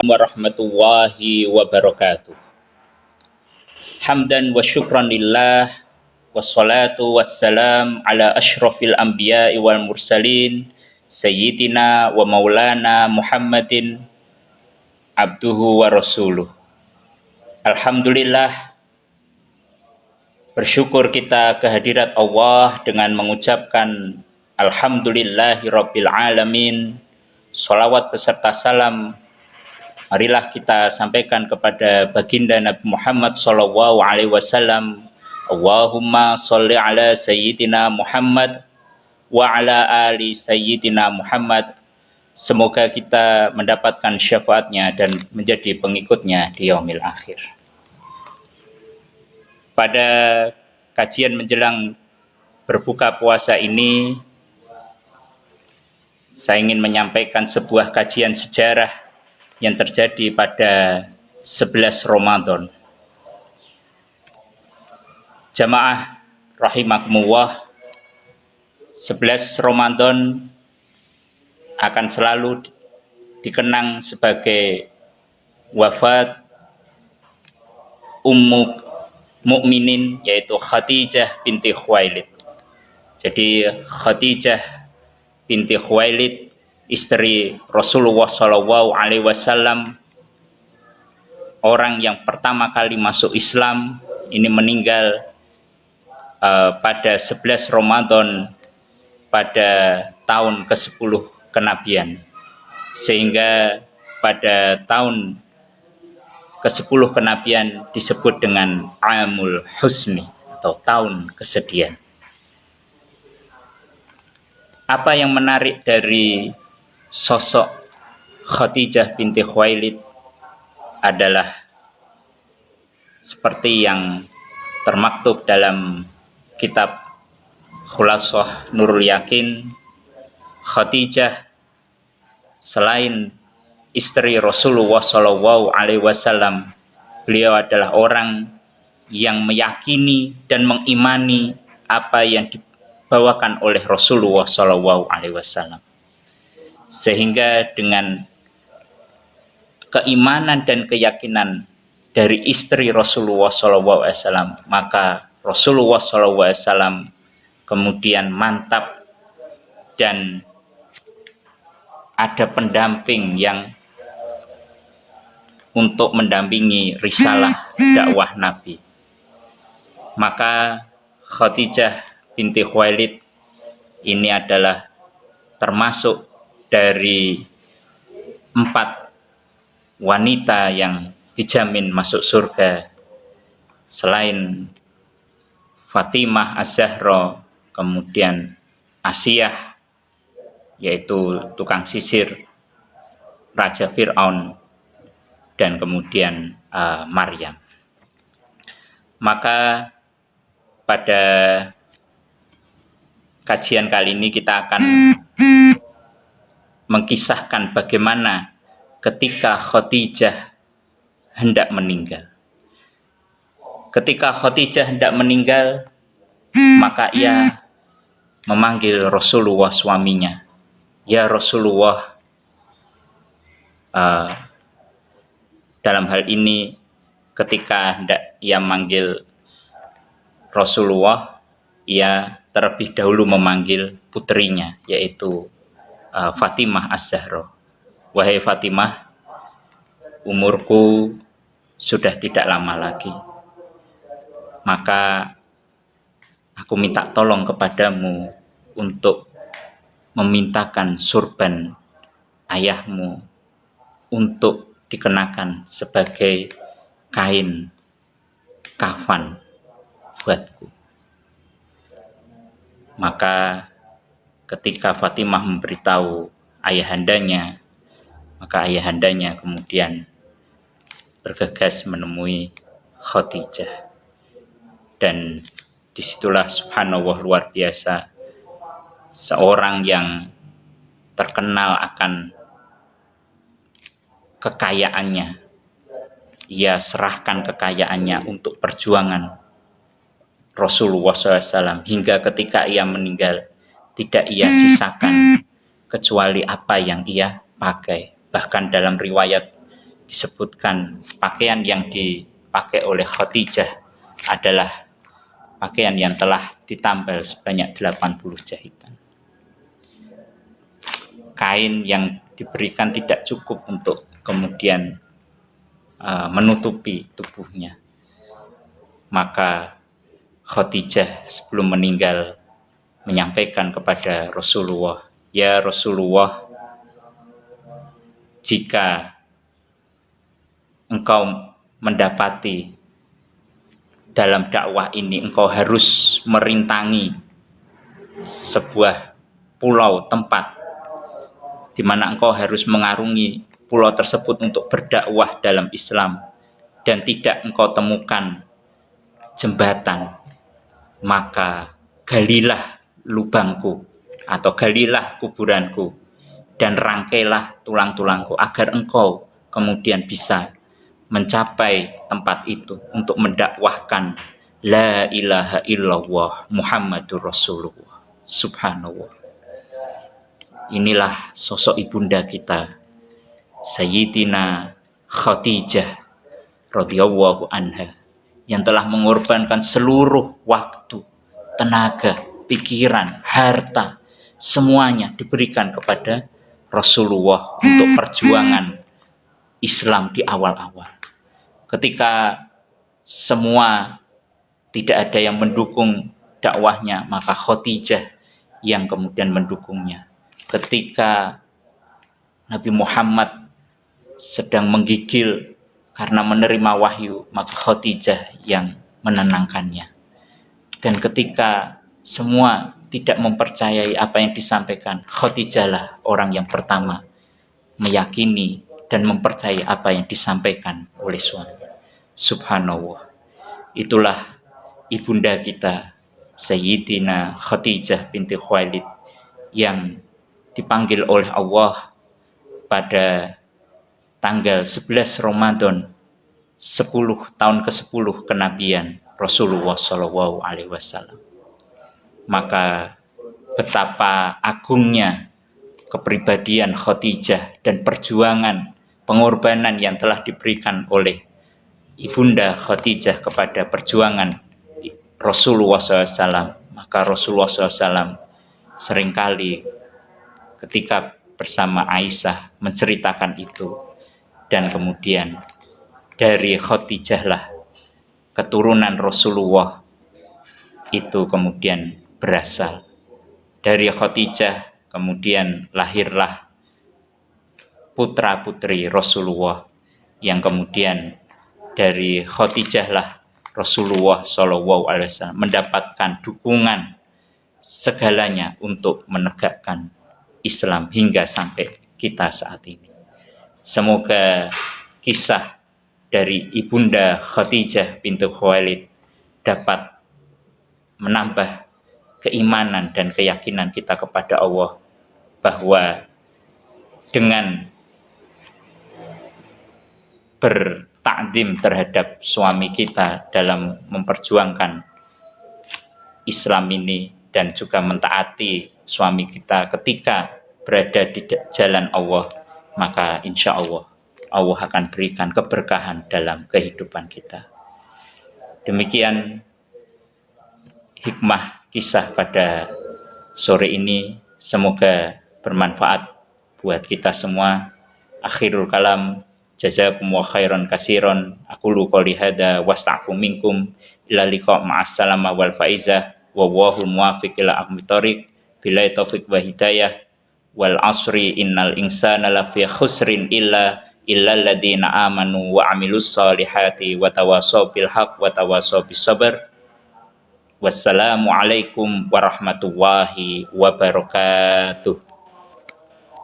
Warahmatullahi wabarakatuh. Hamdan wa syukran lillah, wassalatu wassalam ala ashrafil anbiya'i wal mursalin, sayyidina wa maulana Muhammadin abduhu wa rasuluh. Alhamdulillah, bersyukur kita kehadirat Allah dengan mengucapkan alhamdulillahi rabbil alamin. Salawat beserta salam marilah kita sampaikan kepada baginda Nabi Muhammad sallallahu alaihi wasallam. Allahumma sholli ala sayyidina Muhammad wa ala ali sayyidina Muhammad. Semoga kita mendapatkan syafaatnya dan menjadi pengikutnya di yaumil akhir. Pada kajian menjelang berbuka puasa ini, saya ingin menyampaikan sebuah kajian sejarah yang terjadi pada 11 Ramadan. Jamaah rahimakumullah, 11 Ramadan akan selalu dikenang sebagai wafat Ummu Mukminin, yaitu Khadijah binti Khuwailid. Jadi Khadijah binti Khuwailid, istri Rasulullah Shallallahu Alaihi Wasallam, orang yang pertama kali masuk Islam, ini meninggal pada 11 Ramadan pada tahun ke-10 kenabian, sehingga pada tahun ke-10 kenabian disebut dengan Amul Husni atau tahun kesedihan. Apa yang menarik dari sosok Khadijah binti Khuwailid adalah seperti yang termaktub dalam kitab Khulasah Nurul Yakin, Khadijah selain istri Rasulullah Shallallahu Alaihi Wasallam, beliau adalah orang yang meyakini dan mengimani apa yang dibawakan oleh Rasulullah Shallallahu Alaihi Wasallam. Sehingga dengan keimanan dan keyakinan dari istri Rasulullah SAW, maka Rasulullah SAW kemudian mantap dan ada pendamping yang untuk mendampingi risalah dakwah Nabi. Maka Khadijah binti Khuwailid ini adalah termasuk dari 4 wanita yang dijamin masuk surga selain Fatimah Az-Zahra, kemudian Asiyah yaitu tukang sisir Raja Fir'aun, dan kemudian Maryam. Maka pada kajian kali ini kita akan mengkisahkan bagaimana ketika Khadijah hendak meninggal. Ketika Khadijah hendak meninggal, maka ia memanggil Rasulullah suaminya. Ya Rasulullah, dalam hal ini ketika hendak ia manggil Rasulullah, ia terlebih dahulu memanggil putrinya, yaitu Fatimah Az-Zahra. Wahai Fatimah, umurku sudah tidak lama lagi, maka aku minta tolong kepadamu untuk memintakan surban ayahmu untuk dikenakan sebagai kain kafan buatku. Maka ketika Fatimah memberitahu ayahandanya, maka ayahandanya kemudian bergegas menemui Khadijah. Dan disitulah subhanallah luar biasa, seorang yang terkenal akan kekayaannya, ia serahkan kekayaannya untuk perjuangan Rasulullah SAW, hingga ketika ia meninggal tidak ia sisakan kecuali apa yang ia pakai. Bahkan dalam riwayat disebutkan pakaian yang dipakai oleh Khadijah adalah pakaian yang telah ditambal sebanyak 80 jahitan. Kain yang diberikan tidak cukup untuk kemudian menutupi tubuhnya. Maka Khadijah sebelum meninggal menyampaikan kepada Rasulullah, "Ya Rasulullah, jika engkau mendapati dalam dakwah ini engkau harus merintangi sebuah pulau tempat di mana engkau harus mengarungi pulau tersebut untuk berdakwah dalam Islam dan tidak engkau temukan jembatan, maka galilah lubangku atau galilah kuburanku dan rangkailah tulang-tulangku agar engkau kemudian bisa mencapai tempat itu untuk mendakwahkan la ilaha illallah Muhammadur Rasulullah." Subhanallah. Inilah sosok ibunda kita, Sayyidina Khadijah radhiyallahu anha, yang telah mengorbankan seluruh waktu, tenaga, pikiran, harta, semuanya diberikan kepada Rasulullah untuk perjuangan Islam di awal-awal. Ketika semua tidak ada yang mendukung dakwahnya, maka Khadijah yang kemudian mendukungnya. Ketika Nabi Muhammad sedang menggigil karena menerima wahyu, maka Khadijah yang menenangkannya. Dan ketika semua tidak mempercayai apa yang disampaikan, Khadijahlah orang yang pertama meyakini dan mempercayai apa yang disampaikan oleh suami. Subhanallah. Itulah ibunda kita, Sayyidina Khadijah binti Khuwailid, yang dipanggil oleh Allah pada tanggal 11 Ramadan 10 tahun ke-10 kenabian Rasulullah SAW. Maka betapa agungnya kepribadian Khadijah dan perjuangan pengorbanan yang telah diberikan oleh ibunda Khadijah kepada perjuangan Rasulullah SAW. Maka Rasulullah SAW seringkali ketika bersama Aisyah menceritakan itu, dan kemudian dari Khadijah lah keturunan Rasulullah itu kemudian berasal. Dari Khadijah kemudian lahirlah putra-putri Rasulullah, yang kemudian dari Khadijah lah Rasulullah SAW mendapatkan dukungan segalanya untuk menegakkan Islam hingga sampai kita saat ini. Semoga kisah dari ibunda Khadijah binti Khuwailid dapat menambah keimanan dan keyakinan kita kepada Allah, bahwa dengan bertakdim terhadap suami kita dalam memperjuangkan Islam ini, dan juga mentaati suami kita ketika berada di jalan Allah, maka insya Allah Allah akan berikan keberkahan dalam kehidupan kita. Demikian hikmah kisah pada sore ini, semoga bermanfaat buat kita semua. Akhirul kalam, jazakumullahu khairan katsiran. Aqulu qouli hadza wasta'fu minkum ila liqa' ma'assalamah wal faizah. Wallahul muwaffiq ila aqwamit thoriq. Billahi taufiq wa hidayah. Wal asri innal insana lafi khusrin illa alladziina amanu wa 'amilus shalihati wa tawassaw bil haqq wa tawassaw bis sabr. Wassalamu alaikum warahmatullahi wabarakatuh.